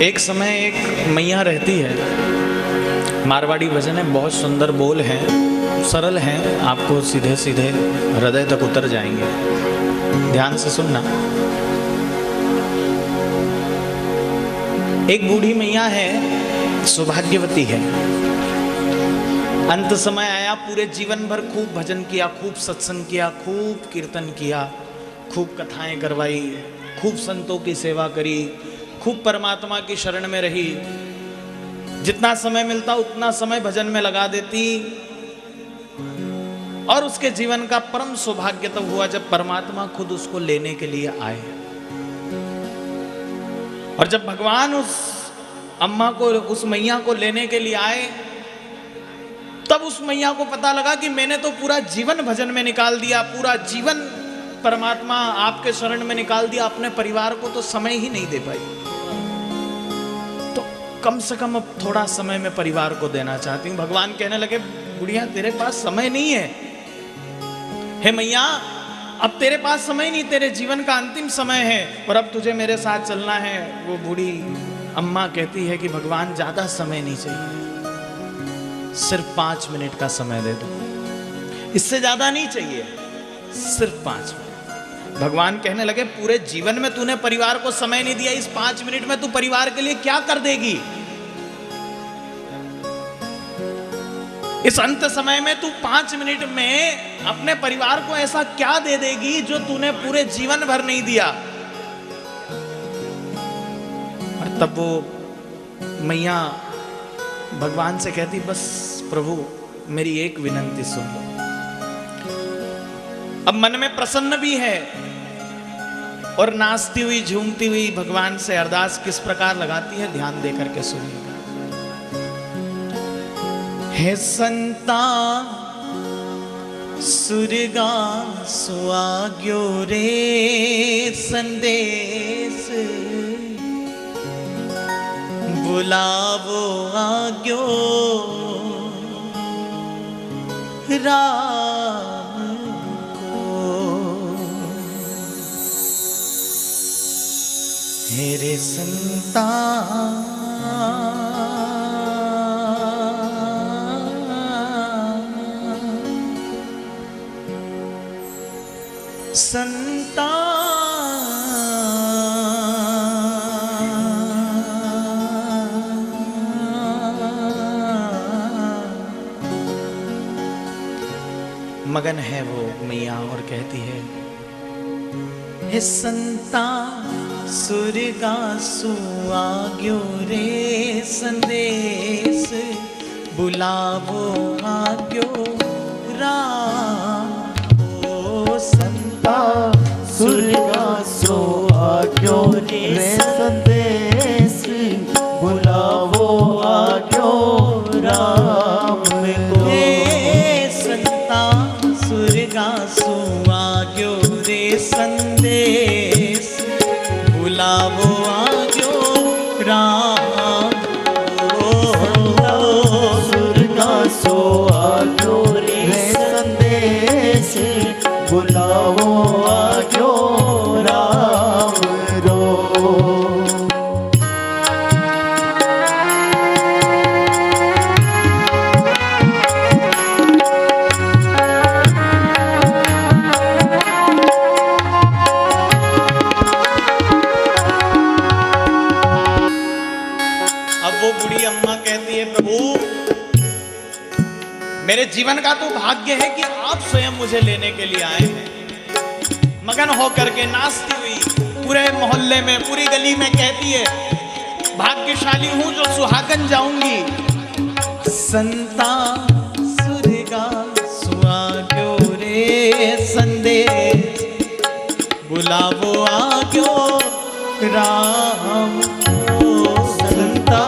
एक समय एक मैया रहती है, मारवाड़ी भजन है, बहुत सुंदर बोल हैं, सरल हैं, आपको सीधे सीधे हृदय तक उतर जाएंगे। ध्यान से सुनना। एक बूढ़ी मैया है, सौभाग्यवती है। अंत समय आया, पूरे जीवन भर खूब भजन किया, खूब सत्संग किया, खूब कीर्तन किया, खूब कथाएं करवाई, खूब संतों की सेवा करी, खूब परमात्मा की शरण में रही। जितना समय मिलता उतना समय भजन में लगा देती। और उसके जीवन का परम सौभाग्य तब हुआ जब परमात्मा खुद उसको लेने के लिए आए। और जब भगवान उस अम्मा को, उस मैया को लेने के लिए आए, तब उस मैया को पता लगा कि मैंने तो पूरा जीवन भजन में निकाल दिया, पूरा जीवन परमात्मा आपके शरण में निकाल दिया, अपने परिवार को तो समय ही नहीं दे पाई। तो कम से कम अब थोड़ा समय मैं परिवार को देना चाहती हूँ। भगवान कहने लगे, बुढ़िया तेरे पास समय नहीं है। हे मैया, अब तेरे पास समय नहीं, तेरे जीवन का अंतिम समय है और अब तुझे मेरे साथ चलना है। वो बूढ़ी अम्मा कहती है कि भगवान ज्यादा समय नहीं चाहिए, सिर्फ 5 मिनट का समय दे दो, इससे ज्यादा नहीं चाहिए, सिर्फ 5 मिनट। भगवान कहने लगे, पूरे जीवन में तूने परिवार को समय नहीं दिया, इस 5 मिनट में तू परिवार के लिए क्या कर देगी? इस अंत समय में तू 5 मिनट में अपने परिवार को ऐसा क्या दे देगी जो तूने पूरे जीवन भर नहीं दिया? और तब वो मैया भगवान से कहती, बस प्रभु मेरी एक विनंती सुन लो। अब मन में प्रसन्न भी है और नाचती हुई झूमती हुई भगवान से अरदास किस प्रकार लगाती है, ध्यान दे करके सुनिएगा। हे संता सुरगा सुआग्यो रे संदेश, बुलावो आग्यो राम को। हे रे संता संता मगन है वो मैया और कहती है, हे संता सुरगा सुआग्यो रे संदेश, बुलावो आग्यो राम। संता सुरगा सुआग्यो रे संदेश, बुलावो आग्यो राम को। संता सुरगा सुआग्यो रे संदेश, बुलावो आग्यो राम को। सुरगा सुआग्यो रे संदेश, बुलावो आग्यो राम रो। अब वो बूढ़ी अम्मा कहती है, प्रभु मेरे जीवन का तो भाग्य है कि आप स्वयं मुझे लेने के लिए आए हैं। मगन होकर के नाचती हुई पूरे मोहल्ले में, पूरी गली में कहती है, भाग्यशाली हूं जो सुहागन जाऊंगी। संता सुरगा सुआग्यो रे संदेश, बुलावो आग्यो राम को। संता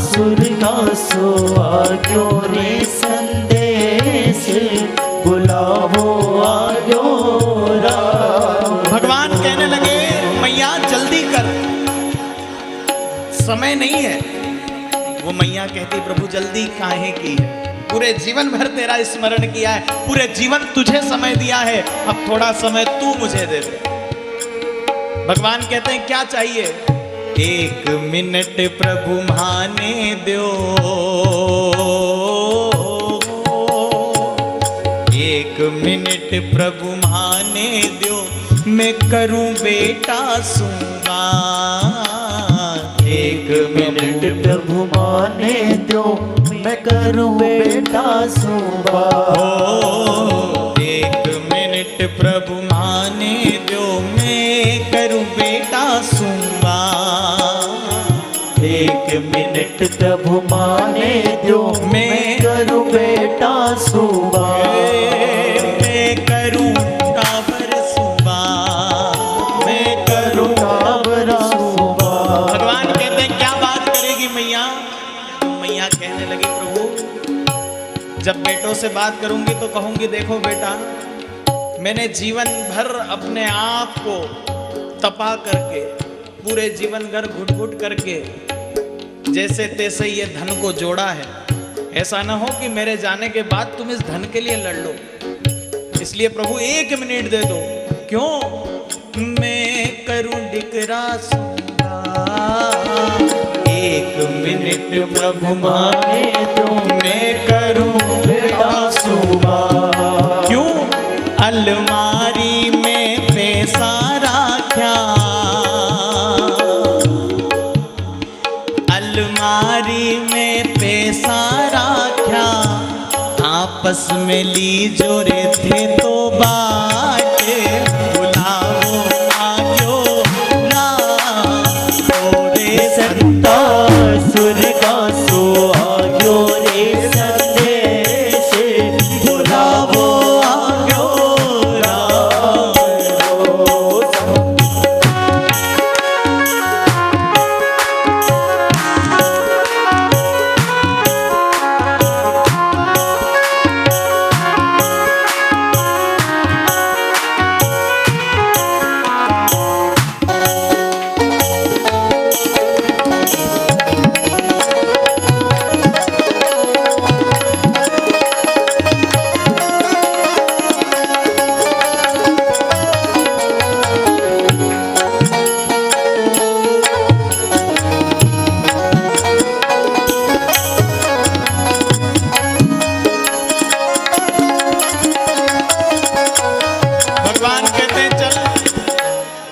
सुरगा सुआग्यो रे संदेश, बुलावो आग्यो राम। भगवान कहने लगे, मैया जल्दी कर, समय नहीं है। वो मैया कहती, प्रभु जल्दी काहे की है, पूरे जीवन भर तेरा स्मरण किया है, पूरे जीवन तुझे समय दिया है, अब थोड़ा समय तू मुझे दे दे। भगवान कहते हैं क्या चाहिए? एक मिनट प्रभु माने दो, एक मिनट प्रभु माने दो, मैं करूं बेटा सुबह। एक मिनट प्रभु माने दो, मैं करूं बेटा सुबह। एक मिनट प्रभु माने दो, मैं करूं बेटा सुबह। एक मिनट प्रभु माने दो, मैं करूं बेटा सुबह। मैं करूं टावर सुबह, मैं करूं टावर सुबह। भगवान कहते हैं क्या बात करेगी मैया? मैया कहने लगी प्रभु जब बेटों से बात करूंगी तो कहूंगी देखो बेटा, मैंने जीवन भर अपने आप को तपा करके, पूरे जीवन भर घुट घुट करके जैसे तैसे ये धन को जोड़ा है। ऐसा ना हो कि मेरे जाने के बाद तुम इस धन के लिए लड़ लो। इसलिए प्रभु एक मिनट दे दो। क्यों? मैं करूं डिकरा सुबह। एक मिनट प्रभु माने दो, मैं करूं बेटा सुबह। क्यों? अलमारी में पैसा रखा, अलमारी में पैसा रखा, आपस में ली जोरे थे तो बाटे, बुलाओ आजो रे संता सुर का सुहाग्यो रे संदेश, बुलावो आग्यो राम रोज।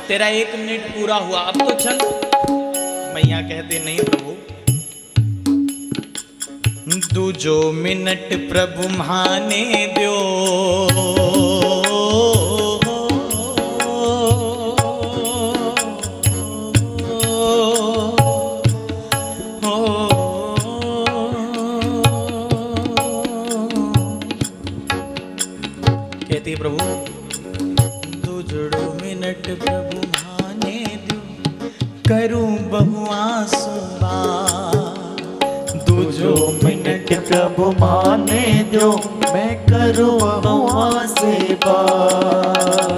तेरा एक मिनट पूरा हुआ, अब तो चल। मैया कहते नहीं प्रभु, दूजो मिनट प्रभु माने दो। कहती प्रभु दूजो मिनट प्रभु माने दो, करूं बहुआ सुबह। दूजो मिनट प्रभु माने दो, मैं करूं बहुआ सेवा।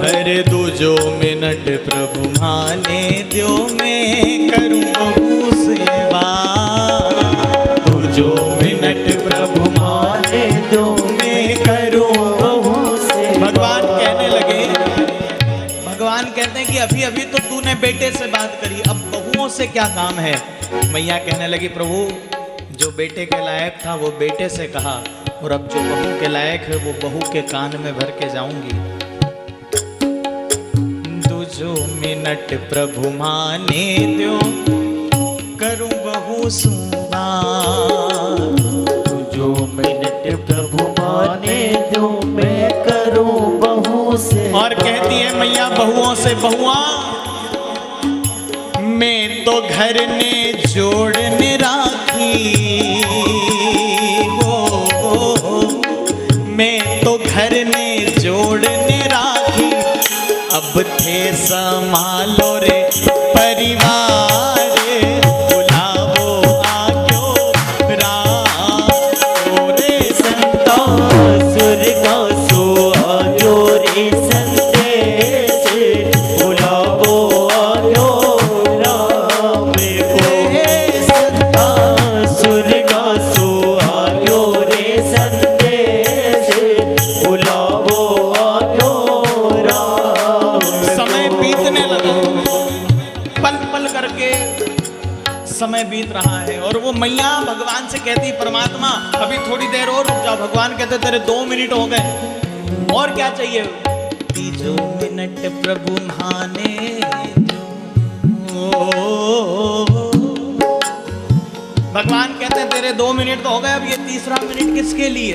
अरे दूजो मिनट प्रभु माने दो, मैं करूं बहु सेवा। दूजो मिनट प्रभु माने दो, मैं करूं बहु सेवा। भगवान कहने लगे, भगवान कहते हैं कि अभी अभी तो तूने बेटे से बात करी, अब बहुओं से क्या काम है? मैया कहने लगी प्रभु जो बेटे के लायक था वो बेटे से कहा, और अब जो बहू के लायक है वो बहू के कान में भर के जाऊंगी। दूजो मिनट प्रभु माने दो, करूं बहू सुबह। दूजो मिनट प्रभु माने दो, मैं करूं बहु से। और कहती है मैया बहुओं से, बहुआ मैं तो घर ने जोड़ने राखी हो, मैं तो घर ने जोड़ने राखी। अब थे संभालो रे परिवार, बुलावो आग्यो राम रे संता सुर का सुहाग्यो रे संदेश, बुलावो आग्यो राम रे संता सुर का सुहाग्यो रे संदेश, बुलावो आग्यो राम। समय बीतने लगा, पल पल कर बीत रहा है। और वो मैया भगवान से कहती, परमात्मा अभी थोड़ी देर और रुक जाओ। भगवान कहते तेरे 2 मिनट हो गए, और क्या चाहिए? तीजो मिनट प्रभु नहाने दो। भगवान कहते हैं तेरे 2 मिनट तो हो गए, अब ये तीसरा मिनट किसके लिए?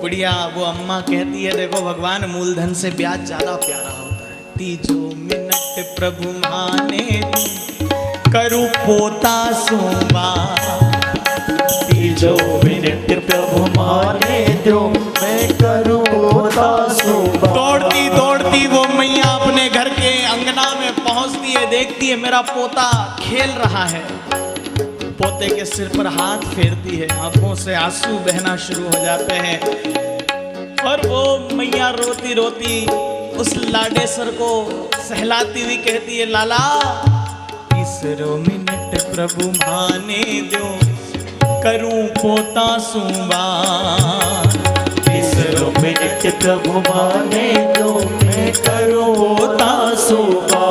बुढ़िया वो अम्मा कहती है, देखो भगवान मूलधन से ब्याज ज्यादा प्यारा होता है। तीजो मिनट प्रभु माने करू पोता सुबा। तीजो मिनट प्रभु माने दो, मैं करूं पोता सुबा। दौड़ती दौड़ती वो मैया अपने घर के अंगना में पहुंचती है, देखती है मेरा पोता खेल रहा है। पोते के सिर पर हाथ फेरती है, आंखों से आंसू बहना शुरू हो जाते हैं। और वो मैया रोती रोती उस लाडेसर को सहलाती हुई कहती है, लाला तीसरो मिनट प्रभु माने दो, करूं पोता सुबा। तीसरो मिनट प्रभु माने दो, मैं करूं पोता सुबा।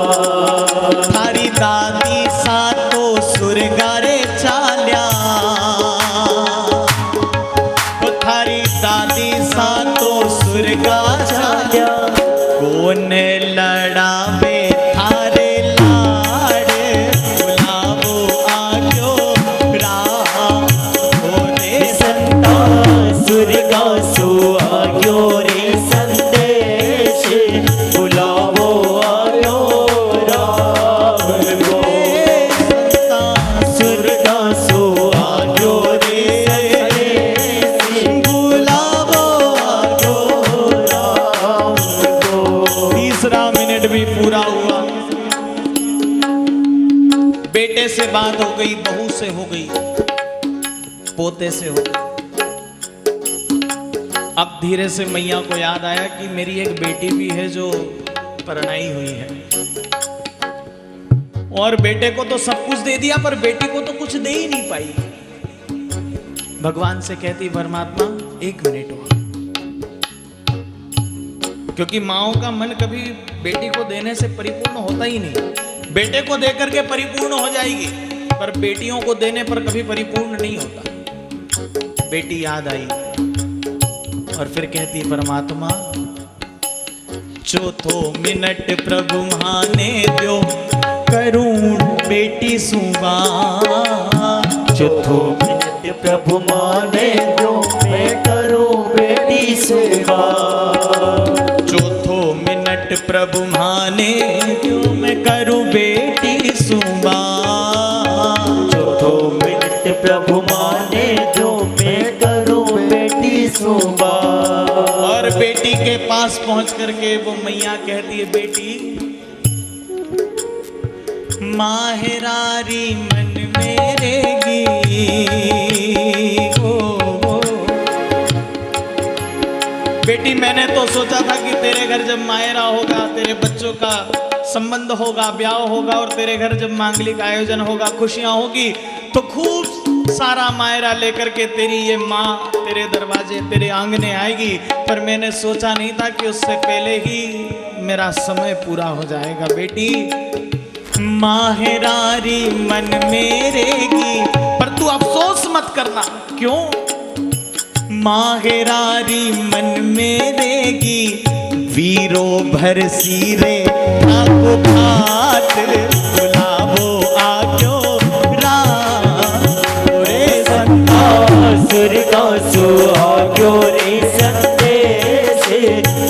थारी दादी सातो सुरगारे चाल्या, थारी दादी सातो सुरगा चाल्या। कौन लड़ावे थारे लाड़, बुलावो आग्यो राम। रे संता सुरगा सु आग्यो रे संदेश, बुलावो आग्यो राम को। सुरगा सु आग्यो रे संदेश, बुलावो आग्यो राम को। तीसरा मिनट भी पूरा हुआ। बेटे से बात हो गई, बहू से हो गई, पोते से हो गई। अब धीरे से मैया को याद आया कि मेरी एक बेटी भी है जो परनाई हुई है, और बेटे को तो सब कुछ दे दिया पर बेटी को तो कुछ दे ही नहीं पाई। भगवान से कहती, परमात्मा 1 मिनट हुआ, क्योंकि माओ का मन कभी बेटी को देने से परिपूर्ण होता ही नहीं। बेटे को देकर के परिपूर्ण हो जाएगी, पर बेटियों को देने पर कभी परिपूर्ण नहीं होता। बेटी याद आई और फिर कहती, परमात्मा चौथो मिनट प्रभु माने दो, करूं बेटी सुबा। चौथो मिनट प्रभु माने दो, मैं करूं बेटी सुबा। चौथो मिनट प्रभु माने दो, मैं करूं बेटी सुबा। चौथो मिनट प्रभु माने दो, मैं करूं बेटी सुबा। और बेटी के पास पहुंच करके वो मैया कहती है, बेटी माहेरारी मन मेरेगी ओ। बेटी मैंने तो सोचा था कि तेरे घर जब मायरा होगा, तेरे बच्चों का संबंध होगा, ब्याह होगा, और तेरे घर जब मांगलिक आयोजन होगा, खुशियां होगी, तो खूब सारा मायरा लेकर के तेरी ये माँ तेरे दरवाजे, तेरे आंगने आएगी। पर मैंने सोचा नहीं था कि उससे पहले ही मेरा समय पूरा हो जाएगा। बेटी माहेरारी मन मेरेगी, पर तू अफसोस मत करना। क्यों? माहेरारी मन मेरेगी, वीरो भर सिरे आपको भात, बुलावो आग्यो राम। रे संता सुरगा सु आग्यो रे संदेश,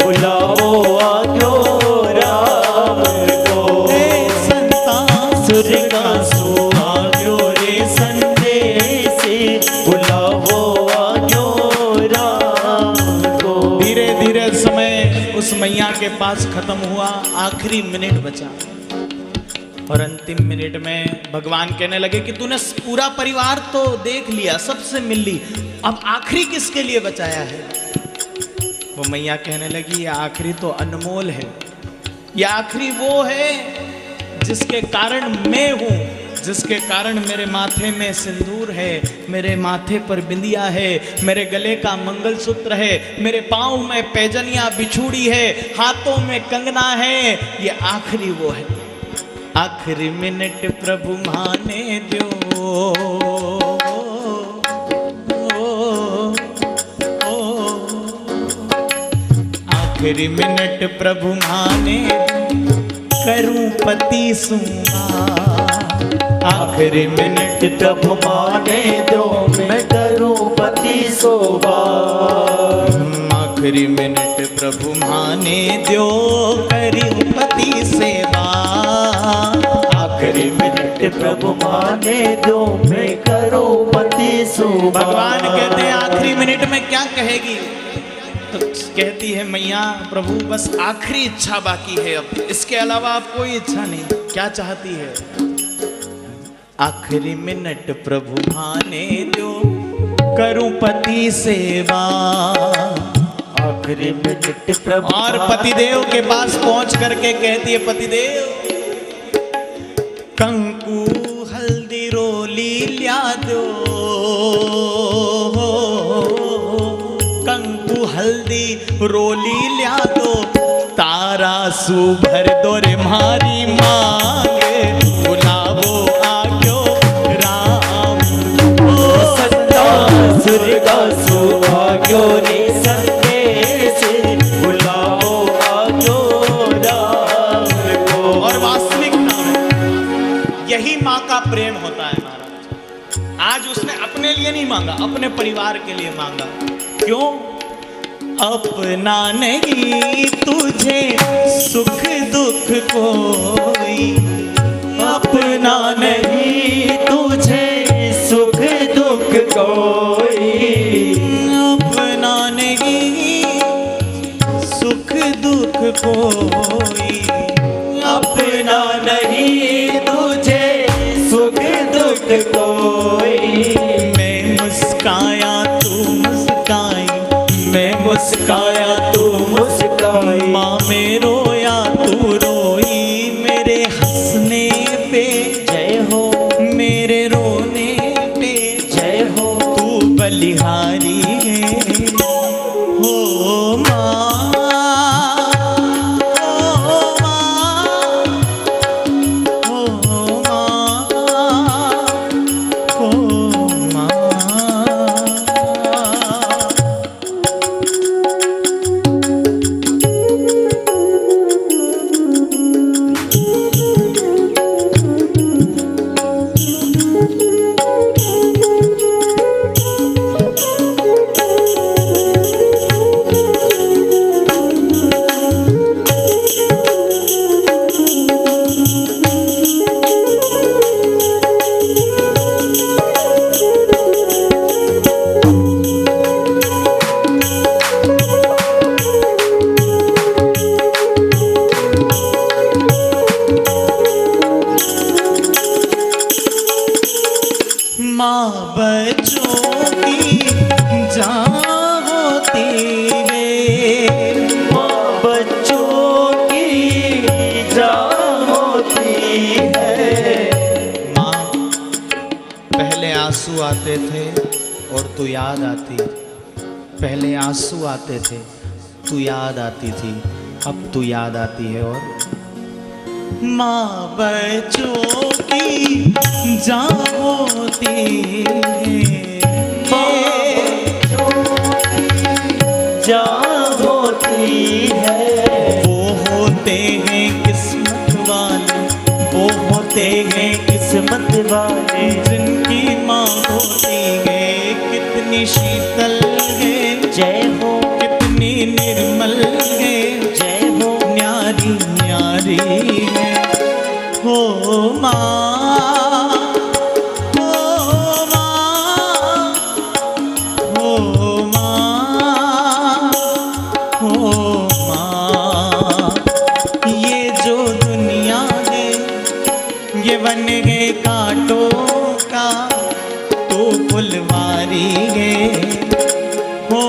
बुलावो आग्यो राम को। रे संता सुरगा सु आग्यो रे संदेश, बुलावो आग्यो राम को। धीरे धीरे समय उस मैया के पास खत्म हुआ, आखिरी मिनट बचा। और अंतिम मिनट में भगवान कहने लगे कि तूने पूरा परिवार तो देख लिया, सबसे मिल ली, अब आखिरी किसके लिए बचाया है? वो मैया कहने लगी, ये आखिरी तो अनमोल है, ये आखिरी वो है जिसके कारण मैं हूं, जिसके कारण मेरे माथे में सिंदूर है, मेरे माथे पर बिंदिया है, मेरे गले का मंगलसूत्र है, मेरे पाँव में पैजनिया बिछूड़ी है, हाथों में कंगना है, ये आखिरी वो है। आखिरी मिनट प्रभु माने दो, आखिरी मिनट प्रभु माने करूं पति सूंगा। आखिरी मिनट प्रभु माने दो, मैं करूं पति सोबा। आखिरी मिनट प्रभु माने दो, करूं पति सेवा। आखिरी मिनट प्रभु माने दो, मैं करूं पति सोबा। भगवान कहते हैं आखिरी मिनट में क्या कहेगी, तो कहती है मैया प्रभु बस आखिरी इच्छा बाकी है, अब इसके अलावा आप कोई इच्छा नहीं। क्या चाहती है? आखिरी मिनट प्रभु माने दो, करूं पति सेवा। आखिरी मिनट प्रभु और पतिदेव के पास पहुंच करके कहती है पतिदेव कंकु हल्दी रोली ल्या दो, कंकु हल्दी रोली ल्या दो, तारा सुभर दो रे मारी मांगे, बुलावो आग्यो राम। ओ सत्ता सुरगा सुभाग्यो रे संदेश, बुलाओ आजो राम को। और वास्तविक नाम है, यही माँ का प्रेम होता है महाराज। आज उसने अपने लिए नहीं मांगा, अपने परिवार के लिए मांगा। क्यों? अपना नहीं तुझे सुख दुख कोई, अपना नहीं तुझे सुख दुख कोई, अपना नहीं सुख दुख कोई, अपना नहीं तुझे सुख दुख कोई। मैं मुस्काया तू मुस्काई, मैं मुस्काया तू मुस्काई, माँ में रोया तू रोई, मेरे हंसने पे जय हो, मेरे रोने पे जय हो। तू बलिहारी है हो माँ, हो माँ, हो माँ, हो माँ। माँ बच्चों की जान होती है, माँ बच्चों की जान होती है। माँ पहले आंसू आते थे और तू याद आती, पहले आंसू आते थे तू याद आती थी, अब तू याद आती है। और माँ बच्चों की जान होती है, जान होती है। वो होते हैं किस्मत वाले, वो होते हैं किस्मत वाले, जिनकी माँ होती है कितनी शीतल है, जय हो, कितनी निर्मल है, जय हो। न्यारी न्यारी है हो माँ, हो माँ, हो माँ, हो माँ। ये जो दुनिया है ये वन है कांटों का, तो फुलवारी है हो